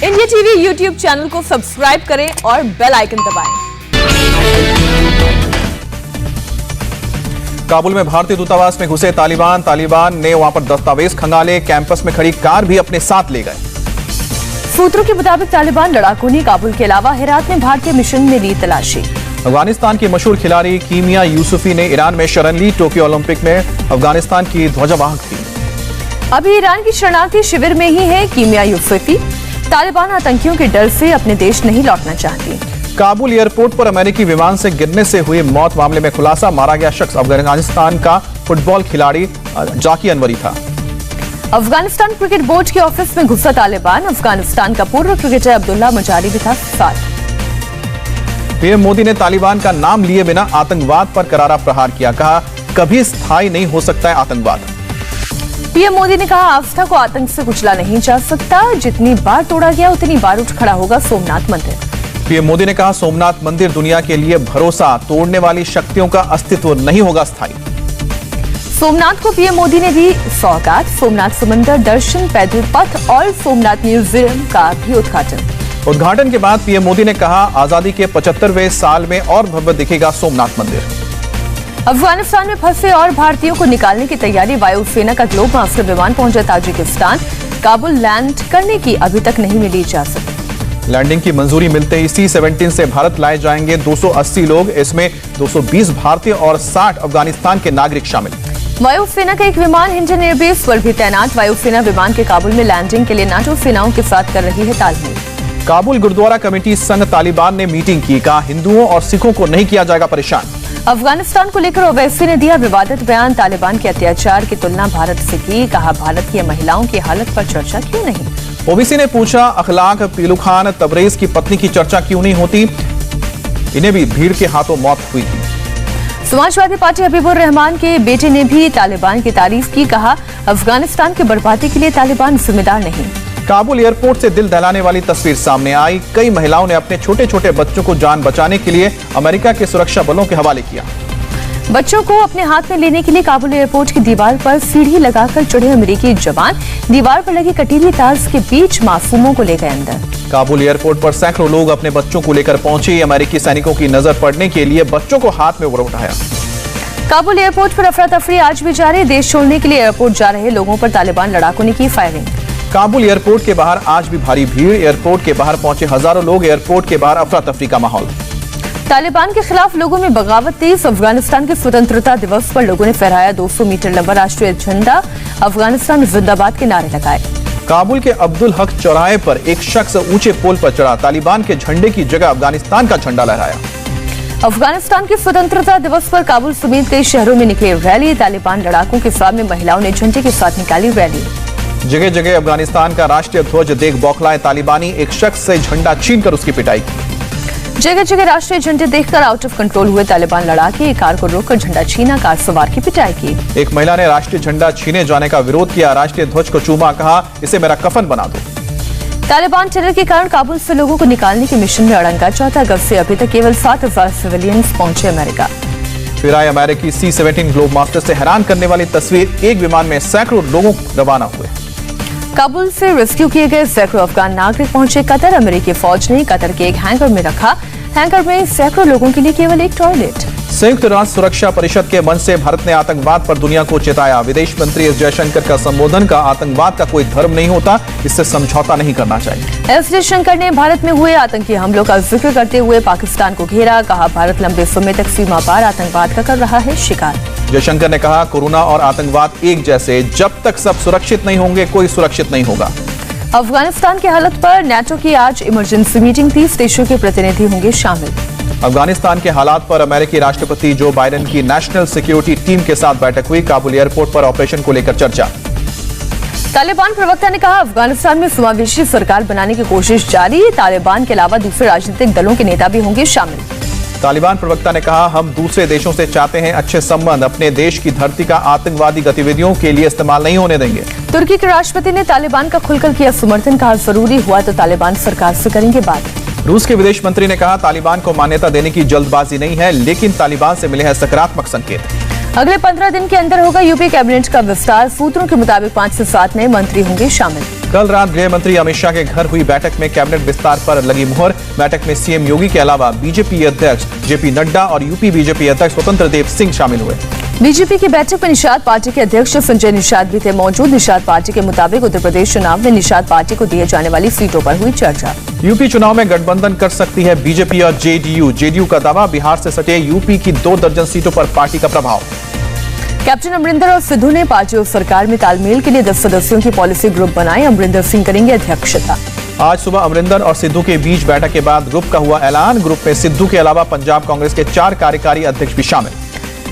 India TV YouTube channel को subscribe करें और बेल आइकन दबाएं। काबुल में भारतीय दूतावास में घुसे तालिबान ने वहां पर दस्तावेज खंगाले, कैंपस में खड़ी कार भी अपने साथ ले गए। सूत्रों के मुताबिक तालिबान लड़ाकों ने काबुल के अलावा हेरात में भारतीय मिशन में ली तलाशी। अफगानिस्तान की मशहूर खिलाड़ी कीमिया यूसुफी ने ईरान में शरण ली। टोक्यो ओलंपिक में अफगानिस्तान की ध्वजावाहक थी। अभी ईरान की शरणार्थी शिविर में ही है कीमिया यूसुफी। तालिबान आतंकियों के डर से अपने देश नहीं लौटना चाहती। काबुल एयरपोर्ट पर अमेरिकी विमान से गिरने से हुई मौत मामले में खुलासा, मारा गया शख्स अफगानिस्तान का फुटबॉल खिलाड़ी जाकी अनवरी था। अफगानिस्तान क्रिकेट बोर्ड के ऑफिस में घुसा तालिबान। अफगानिस्तान का पूर्व क्रिकेटर अब्दुल्ला मजारी भी था साथ। पीएम मोदी ने तालिबान का नाम लिए बिना आतंकवाद पर करारा प्रहार किया, कहा कभी स्थायी नहीं हो सकता है आतंकवाद। पीएम मोदी ने कहा आस्था को आतंक से कुचला नहीं जा सकता, जितनी बार तोड़ा गया उतनी बार उठ खड़ा होगा सोमनाथ मंदिर। पीएम मोदी ने कहा सोमनाथ मंदिर दुनिया के लिए भरोसा, तोड़ने वाली शक्तियों का अस्तित्व नहीं होगा स्थायी। सोमनाथ को पीएम मोदी ने दी सौगात। सोमनाथ समंदर दर्शन, पैदल पथ और सोमनाथ म्यूजियम का भी उद्घाटन के बाद पीएम मोदी ने कहा आजादी के 75वें साल में और भव्य दिखेगा सोमनाथ मंदिर। अफगानिस्तान में फंसे और भारतीयों को निकालने की तैयारी। वायुसेना का ग्लोब मास्टर विमान पहुंचा ताजिकिस्तान। काबुल लैंड करने की अभी तक नहीं मिली इजाजत। लैंडिंग की मंजूरी मिलते ही C-17 से भारत लाए जाएंगे 280 लोग। इसमें 220 भारतीय और 60 अफगानिस्तान के नागरिक शामिल। वायुसेना का एक विमान हिंडन एयरबेस पर भी तैनात। वायुसेना विमान के काबुल में लैंडिंग के लिए नाटो सेनाओं के साथ कर रही है तालमेल। काबुल गुरुद्वारा कमेटी संघ तालिबान ने मीटिंग की, कहा हिंदुओं और सिखों को नहीं किया जाएगा परेशान। अफगानिस्तान को लेकर ओवैसी ने दिया विवादित बयान। तालिबान के अत्याचार की तुलना भारत से की, कहा भारत की महिलाओं की हालत पर चर्चा क्यों नहीं। ओवैसी ने पूछा अखलाक पीलू खान तबरेज की पत्नी की चर्चा क्यों नहीं होती, इन्हें भी भीड़ के हाथों मौत हुई थी। समाजवादी पार्टी हबीबुर रहमान के बेटे ने भी तालिबान की तारीफ की, कहा अफगानिस्तान की बर्बादी के लिए तालिबान जिम्मेदार नहीं। काबुल एयरपोर्ट से दिल दहलाने वाली तस्वीर सामने आई। कई महिलाओं ने अपने छोटे छोटे बच्चों को जान बचाने के लिए अमेरिका के सुरक्षा बलों के हवाले किया। बच्चों को अपने हाथ में लेने के लिए काबुल एयरपोर्ट की दीवार पर सीढ़ी लगाकर चढ़े अमेरिकी जवान। दीवार पर लगी कटीली तार के बीच मासूमों को ले गए अंदर। काबुल एयरपोर्ट पर सैकड़ों लोग अपने बच्चों को लेकर पहुंचे। अमेरिकी सैनिकों की नजर पड़ने के लिए बच्चों को हाथ में उठाया। काबुल एयरपोर्ट पर अफरा तफरी आज भी जारी। देश छोड़ने के लिए एयरपोर्ट जा रहे लोगों पर तालिबान लड़ाकों ने की फायरिंग। काबुल एयरपोर्ट के बाहर आज भी भारी भीड़। एयरपोर्ट के बाहर पहुंचे हजारों लोग। एयरपोर्ट के बाहर अफरा तफरी का माहौल। तालिबान के खिलाफ लोगों में बगावत तेज। अफगानिस्तान के स्वतंत्रता दिवस पर लोगों ने फहराया 200 मीटर लंबा राष्ट्रीय झंडा। अफगानिस्तान जिंदाबाद के नारे लगाए। काबुल के अब्दुल हक चौराहे पर एक शख्स ऊंचे पोल पर चढ़ा। तालिबान के झंडे की जगह अफगानिस्तान का झंडा लहराया। अफगानिस्तान के स्वतंत्रता दिवस पर काबुल समेत कई शहरों में निकली रैली। तालिबान लड़ाकों के सामने महिलाओं ने झंडे के साथ निकाली रैली। जगह जगह अफगानिस्तान का राष्ट्रीय ध्वज देख बौखलाए तालिबानी। एक शख्स से झंडा छीनकर उसकी पिटाई की। जगह जगह राष्ट्रीय झंडे देखकर आउट ऑफ कंट्रोल हुए तालिबान लड़ाके। एक कार को रोककर झंडा छीना, कार सवार की पिटाई की। एक महिला ने राष्ट्रीय झंडा छीने जाने का विरोध किया। राष्ट्रीय ध्वज को चूमा, कहा इसे मेरा कफन बना दो। तालिबान टेरर के कारण काबुल से लोगों को निकालने के मिशन में अड़ंगा। 4 अगस्त से अभी तक केवल 7,000 सिविलियंस पहुंचे अमेरिका। फिर आए अमेरिकी C-17 ग्लोब मास्टर से हैरान करने वाली तस्वीर। एक विमान में सैकड़ों लोग रवाना हुए। काबुल से रेस्क्यू किए गए सैकड़ों अफगान नागरिक पहुंचे कतर। अमेरिकी फौज ने कतर के एक हैंगर में रखा। हैंगर में सैकड़ों लोगों के लिए केवल एक टॉयलेट। संयुक्त राष्ट्र सुरक्षा परिषद के मंच से भारत ने आतंकवाद पर दुनिया को चेताया। विदेश मंत्री एस जयशंकर का संबोधन, का आतंकवाद का कोई धर्म नहीं होता, इससे समझौता नहीं करना चाहिए। एस जयशंकर ने भारत में हुए आतंकी हमलों का जिक्र करते हुए पाकिस्तान को घेरा। कहा भारत लंबे समय तक सीमा पार आतंकवाद का कर रहा है शिकार। जयशंकर ने कहा कोरोना और आतंकवाद एक जैसे, जब तक सब सुरक्षित नहीं होंगे कोई सुरक्षित नहीं होगा। अफगानिस्तान की हालत पर नाटो की आज इमरजेंसी मीटिंग। 30 देशों के प्रतिनिधि होंगे शामिल। अफगानिस्तान के हालात पर अमेरिकी राष्ट्रपति जो बाइडेन की नेशनल सिक्योरिटी टीम के साथ बैठक हुई। काबुल एयरपोर्ट पर ऑपरेशन को लेकर चर्चा। तालिबान प्रवक्ता ने कहा अफगानिस्तान में समावेशी सरकार बनाने की कोशिश जारी। तालिबान के अलावा दूसरे राजनीतिक दलों के नेता भी होंगे शामिल। तालिबान प्रवक्ता ने कहा हम दूसरे देशों से चाहते हैं अच्छे संबंध, अपने देश की धरती का आतंकवादी गतिविधियों के लिए इस्तेमाल नहीं होने देंगे। तुर्की के राष्ट्रपति ने तालिबान का खुलकर किया समर्थन। कहा जरूरी हुआ तो तालिबान सरकार से करेंगे बात। रूस के विदेश मंत्री ने कहा तालिबान को मान्यता देने की जल्दबाजी नहीं है, लेकिन तालिबान से मिले हैं सकारात्मक संकेत। अगले 15 दिन के अंदर होगा यूपी कैबिनेट का विस्तार। सूत्रों के मुताबिक 5 से 7 नए मंत्री होंगे शामिल। कल रात गृह मंत्री अमित शाह के घर हुई बैठक में कैबिनेट विस्तार पर लगी मुहर। बैठक में सीएम योगी के अलावा बीजेपी अध्यक्ष जेपी नड्डा और यूपी बीजेपी अध्यक्ष स्वतंत्र देव सिंह शामिल हुए। बीजेपी की बैठक में निषाद पार्टी के अध्यक्ष संजय निषाद भी थे मौजूद। निषाद पार्टी के मुताबिक उत्तर प्रदेश चुनाव में निषाद पार्टी को दिए जाने वाली सीटों पर हुई चर्चा। यूपी चुनाव में गठबंधन कर सकती है बीजेपी और जेडीयू का दावा। बिहार से सटे यूपी की 2 दर्जन सीटों पर पार्टी का प्रभाव। कैप्टन अमरिंदर और सिद्धू ने पार्टी और सरकार में तालमेल के लिए 10 सदस्यों की पॉलिसी ग्रुप बनाई। अमरिंदर सिंह करेंगे अध्यक्षता। आज सुबह अमरिंदर और सिद्धू के बीच बैठक के बाद ग्रुप का हुआ ऐलान। ग्रुप में सिद्धू के अलावा पंजाब कांग्रेस के 4 कार्यकारी अध्यक्ष भी शामिल।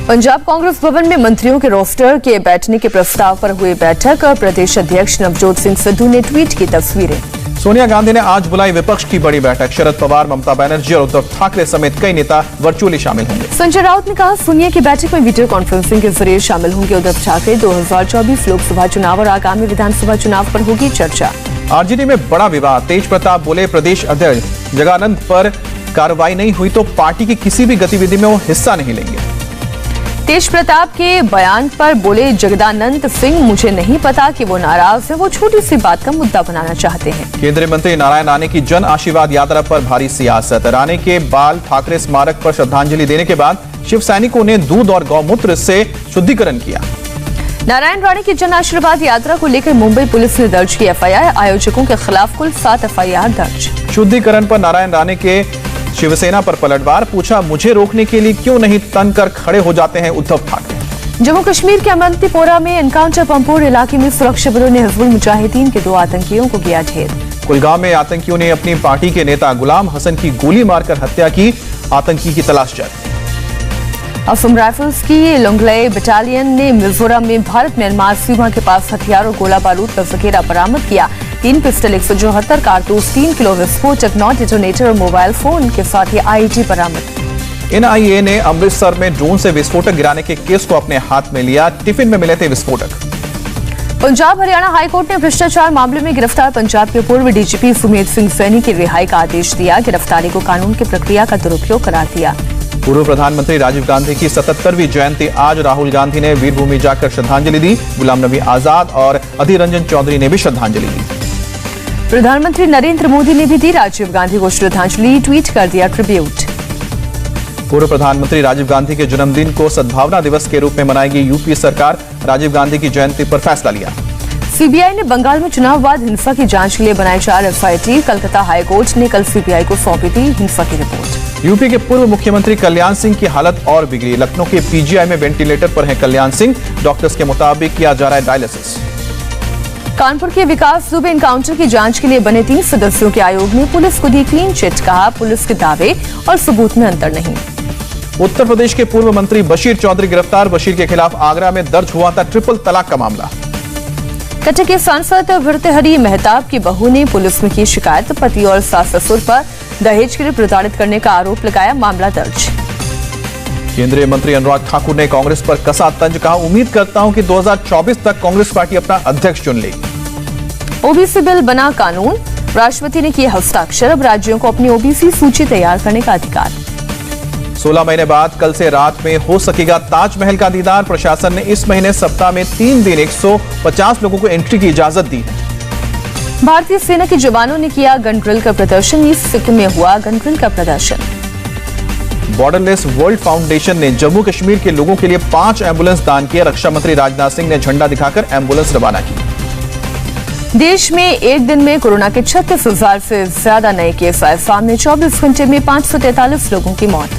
पंजाब कांग्रेस भवन में मंत्रियों के रोस्टर के बैठने के प्रस्ताव पर हुई बैठक। प्रदेश अध्यक्ष नवजोत सिंह सिद्धू ने ट्वीट की तस्वीरें। सोनिया गांधी ने आज बुलाई विपक्ष की बड़ी बैठक। शरद पवार, ममता बनर्जी और उद्धव ठाकरे समेत कई नेता वर्चुअली शामिल होंगे। संजय राउत ने कहा, सोनिया की बैठक में वीडियो कॉन्फ्रेंसिंग के जरिए शामिल होंगे उद्धव ठाकरे। 2024 लोकसभा चुनाव और आगामी विधानसभा चुनाव पर होगी चर्चा। आरजेडी में बड़ा विवाद। तेज प्रताप बोले, प्रदेश अध्यक्ष जगानंद पर कार्रवाई नहीं हुई तो पार्टी की किसी भी गतिविधि में वो हिस्सा नहीं लेंगे। तेज प्रताप के बयान पर बोले जगदानंद सिंह, मुझे नहीं पता कि वो नाराज है, वो छोटी सी बात का मुद्दा बनाना चाहते हैं। केंद्रीय मंत्री नारायण राणे की जन आशीर्वाद यात्रा पर भारी सियासत। राणे के बाल ठाकरे स्मारक पर श्रद्धांजलि देने के बाद शिव सैनिकों ने दूध और गौमूत्र से शुद्धिकरण किया। नारायण राणे की जन आशीर्वाद यात्रा को लेकर मुंबई पुलिस ने दर्ज की एफआईआर। आयोजकों के खिलाफ कुल 7 एफआईआर दर्ज। शुद्धिकरण पर नारायण राणे के शिवसेना पर पलटवार। पूछा, मुझे रोकने के लिए क्यों नहीं तन कर खड़े हो जाते हैं उद्धव ठाकरे। जम्मू कश्मीर के अवंतीपोरा में एनकाउंटर पंपोर इलाके में सुरक्षा बलों ने हिजबुल मुजाहिदीन के 2 आतंकियों को किया ढेर। कुलगाम में आतंकियों ने अपनी पार्टी के नेता गुलाम हसन की गोली मारकर हत्या की। आतंकी की तलाश जारी। असम राइफल्स की लोंगलई बटालियन ने मिजोरम में भारत म्यांमार सीमा के पास हथियार और गोला बारूद का जखीरा बरामद किया। 3 पिस्टल, 174 कारतूस, 3 किलो विस्फोटक, 9 डेटोनेटर और मोबाइल फोन के साथ ही आईईडी बरामद। एनआईए ने अमृतसर में ड्रोन से विस्फोटक गिराने के केस को अपने हाथ में लिया। टिफिन में मिले थे विस्फोटक। पंजाब हरियाणा हाईकोर्ट ने भ्रष्टाचार मामले में गिरफ्तार पंजाब के पूर्व डीजीपी सुमेध सिंह सैनी की रिहाई का आदेश दिया। गिरफ्तारी को कानून की प्रक्रिया का दुरुपयोग करार दिया। पूर्व प्रधानमंत्री राजीव गांधी की 77वीं जयंती आज। राहुल गांधी ने वीरभूमि जाकर श्रद्धांजलि दी। गुलाम नबी आजाद और अधीर रंजन चौधरी ने भी श्रद्धांजलि दी। प्रधानमंत्री नरेंद्र मोदी ने भी दी राजीव गांधी को श्रद्धांजलि। ट्वीट कर दिया ट्रिब्यूट। पूर्व प्रधानमंत्री राजीव गांधी के जन्मदिन को सद्भावना दिवस के रूप में मनाएगी यूपी सरकार। राजीव गांधी की जयंती पर फैसला लिया। सीबीआई ने बंगाल में चुनाव बाद हिंसा की जांच के लिए बनाए 4 एफआईटी। कलकत्ता हाईकोर्ट ने कल सीबीआई को सौंपी थी हिंसा की रिपोर्ट। यूपी के पूर्व मुख्यमंत्री कल्याण सिंह की हालत और बिगड़ी। लखनऊ के पीजीआई में वेंटिलेटर पर है कल्याण सिंह। डॉक्टर्स के मुताबिक किया जा रहा है डायलिसिस। कानपुर के विकास दुबे एनकाउंटर की जांच के लिए बने 3 सदस्यों के आयोग ने पुलिस को दी क्लीन चिट। कहा, पुलिस के दावे और सबूत में अंतर नहीं। उत्तर प्रदेश के पूर्व मंत्री बशीर चौधरी गिरफ्तार। बशीर के खिलाफ आगरा में दर्ज हुआ था ट्रिपल तलाक का मामला। कटक के सांसद भर्तृहरि मेहताब की बहू ने पुलिस में की शिकायत। पति और सास ससुर पर दहेज के लिए प्रताड़ित करने का आरोप लगाया। मामला दर्ज। केंद्रीय मंत्री अनुराग ठाकुर ने कांग्रेस पर कसा तंज। कहा, उम्मीद करता हूं कि 2024 तक कांग्रेस पार्टी अपना अध्यक्ष चुन लेगी। ओबीसी बिल बना कानून। राष्ट्रपति ने किए हस्ताक्षर। अब राज्यों को अपनी ओबीसी सूची तैयार करने का अधिकार। 16 महीने बाद कल से रात में हो सकेगा ताजमहल का दीदार। प्रशासन ने इस महीने सप्ताह में 3 दिन 150 लोगों को एंट्री की इजाजत दी। भारतीय सेना के जवानों ने किया गन ड्रिल का प्रदर्शन। सिक्किम में हुआ गन ड्रिल का प्रदर्शन। बॉर्डरलेस वर्ल्ड फाउंडेशन ने जम्मू कश्मीर के लोगों के लिए 5 एम्बुलेंस दान किए। रक्षा मंत्री राजनाथ सिंह ने झंडा दिखाकर एम्बुलेंस रवाना की। देश में एक दिन में कोरोना के 36,000 से ज्यादा नए केस आए सामने। 24 घंटे में 543 लोगों की मौत।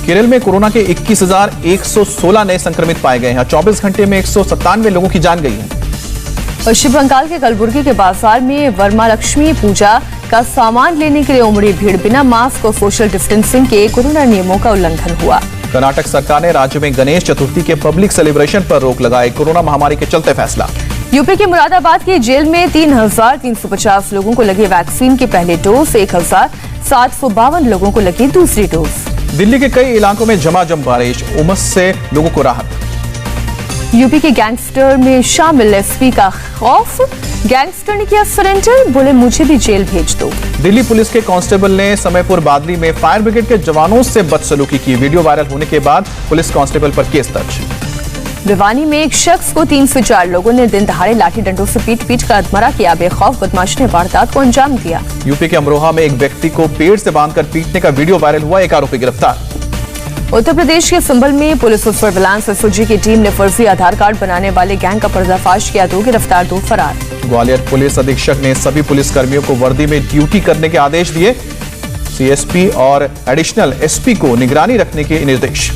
केरल में कोरोना के 21,116 नए संक्रमित पाए गए हैं। 24 घंटे में 197 लोगों की जान गई है। पश्चिम बंगाल के कलबुर्गी के बाजार में वर्मा लक्ष्मी पूजा का सामान लेने के लिए उमड़ी भीड़। बिना मास्क और सोशल डिस्टेंसिंग के कोरोना नियमों का उल्लंघन हुआ। कर्नाटक सरकार ने राज्य में गणेश चतुर्थी के पब्लिक सेलिब्रेशन पर रोक लगाई। कोरोना महामारी के चलते फैसला। यूपी के मुरादाबाद की जेल में 3,350 लोगों को लगी वैक्सीन की पहली डोज। 1,752 लोगों को लगी दूसरी डोज। दिल्ली के कई इलाकों में झमाझम बारिश। उमस से लोगों को राहत। यूपी के गैंगस्टर में शामिल एसपी का खौफ। गैंगस्टर ने किया सरेंडर। बोले, मुझे भी जेल भेज दो। दिल्ली पुलिस के कांस्टेबल ने समयपुर बादली में फायर ब्रिगेड के जवानों से बदसलूकी की। वीडियो वायरल होने के बाद पुलिस कांस्टेबल पर केस दर्ज। भिवानी में एक शख्स को 3 से 4 लोगों ने दिन दहाड़े लाठी डंडों से पीट कर अधमरा किया। बेखौफ बदमाश ने वारदात को अंजाम दिया। यूपी के अमरोहा में एक व्यक्ति को पेड़ से बांधकर पीटने का वीडियो वायरल हुआ, एक आरोपी गिरफ्तार। उत्तर प्रदेश के संभल में पुलिस सर्विलांस एसओजी की टीम ने फर्जी आधार कार्ड बनाने वाले गैंग का पर्दाफाश किया। 2 गिरफ्तार, 2 फरार। ग्वालियर पुलिस अधीक्षक ने सभी पुलिस कर्मियों को वर्दी में ड्यूटी करने के आदेश दिए। सीएसपी और एडिशनल एसपी को निगरानी रखने के निर्देश।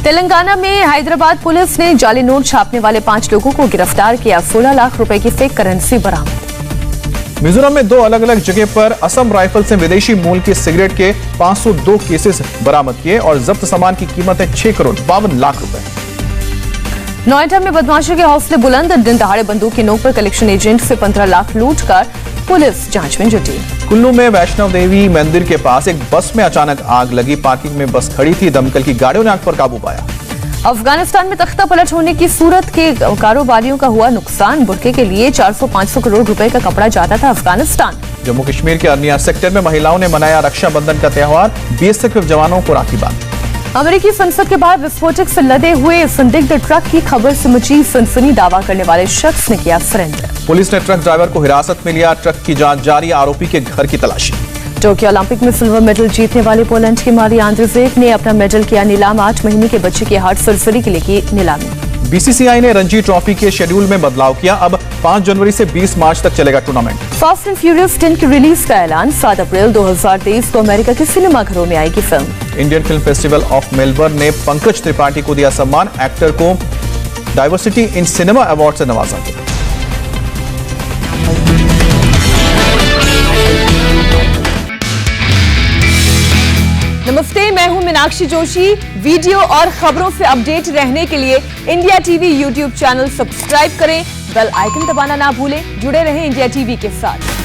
तेलंगाना में हैदराबाद पुलिस ने जाली नोट छापने वाले 5 लोगों को गिरफ्तार किया। 16 लाख रुपए की फेक करेंसी बरामद। मिजोरम में 2 अलग अलग जगह पर असम राइफल से विदेशी मूल के सिगरेट के 502 केसेस बरामद किए और जब्त सामान की कीमत है 6 करोड़ 52 लाख रुपए। नोएडा में बदमाशों के हौसले बुलंद, दिन दहाड़े बंदूक की नोक पर कलेक्शन एजेंट से 15 लाख लूट कर पुलिस जांच में जुटी। कुल्लू में वैष्णव देवी मंदिर के पास एक बस में अचानक आग लगी। पार्किंग में बस खड़ी थी, दमकल की गाड़ियों ने आग पर काबू पाया। अफगानिस्तान में तख्ता पलट होने की सूरत के कारोबारियों का हुआ नुकसान। बुरके के लिए 400-500 करोड़ रुपए का कपड़ा जाता था अफगानिस्तान। जम्मू कश्मीर के अर्निया सेक्टर में महिलाओं ने मनाया रक्षाबंधन का त्यौहार। बीएसएफ जवानों को राखी बांधी। अमेरिकी संसद के बाहर विस्फोटक से लदे हुए संदिग्ध ट्रक की खबर से मची सनसनी। दावा करने वाले शख्स ने किया सरेंडर। पुलिस ने ट्रक ड्राइवर को हिरासत में लिया। ट्रक की जांच जारी, आरोपी के घर की तलाशी। टोक्यो ओलंपिक में सिल्वर मेडल जीतने वाले पोलैंड की मारिया आंद्रेजेक ने अपना मेडल किया नीलाम। 8 महीने के बच्चे की हार्ट सर्जरी के लिए की नीलामी। बीसीसीआई ने रणजी ट्रॉफी के शेड्यूल में बदलाव किया। अब 5 जनवरी से 20 मार्च तक चलेगा टूर्नामेंट। फास्ट एंड फ्यूरियस 10 की रिलीज का ऐलान। 7 अप्रैल 2023 को अमेरिका के सिनेमाघरों में आएगी film. Indian film festival of Melbourne ने पंकज त्रिपाठी को दिया सम्मान। एक्टर को डाइवर्सिटी इन सिनेमा अवार्ड से नवाजा गया। नमस्ते, मैं हूं मीनाक्षी जोशी। वीडियो और खबरों से अपडेट रहने के लिए India TV YouTube channel subscribe करें, बेल आइकन दबाना ना भूलें। जुड़े रहें इंडिया टीवी के साथ।